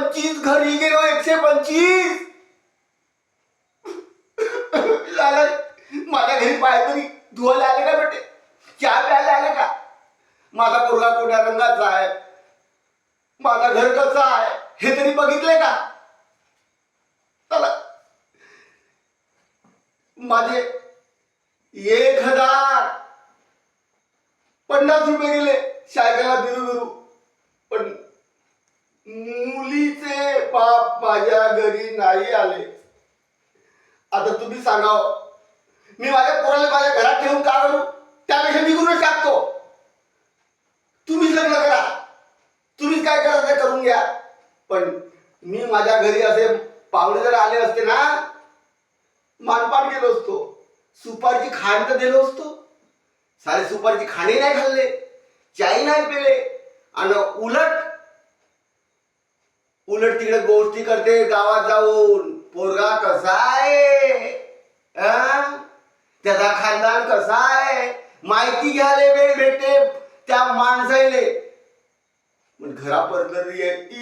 125 घरी गेलो, 125. लाला माझ्या घरी पाय तरी धुवायला आले का बेटे? चहा प्यायला आले का? माझा पोरगा कोण्या रंगाचा आहे, माझा घर कसं आहे हे तरी बघितले का? चला माझे 1050 गेले शाळेला बिरू बिरू. पण मुलीचे बाप माझ्या घरी नाही आले. आता तुम्ही सांगाव, मी माझ्या पोराला माझ्या घरात ठेवून का करू? त्यापेक्षा निघूनच टाकतो. तुम्हीच लग्न करा, तुम्हीच काय करा ते करून घ्या. पण मी माझ्या घरी असे पाहुणे जर आले असते ना, मानपान केलो असतो, सुपारीची खाण तर दिलो असतो. सारे सुपारीची खाणे नाही खाल्ले, चाई नाही पेले, आणि उलट तिकडे गोष्टी करते गावात जाऊन. पोरगा कसा आहे, त्याचा खानदान कसा आहे माहिती घ्यायला वेळ भेटते त्या माणसाले. पण घरापर्यंत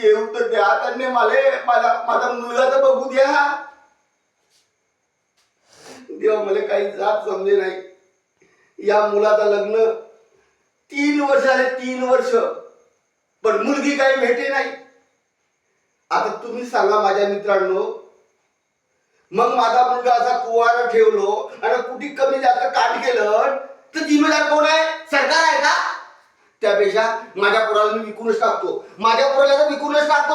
येऊ तर द्या त्यांनी, माझा मुलगा तर बघू द्या. देवा मला काही जात समजे नाही. या मुलाचं लग्न 3 वर्ष झाले, 3 वर्ष, पण मुलगी काही भेटे नाही. आता तुम्ही सांगा माझ्या मित्रांनो, मग माझा मुलगा असा कुवारा ठेवलो आणि कुठे कमी जास्त काट केलं तर जिम्मेदार कोण आहे? सरकार आहे का? त्यापेक्षा माझ्या पोराला मी विकूनच टाकतो, माझ्या पोराला विकूनच टाकतो.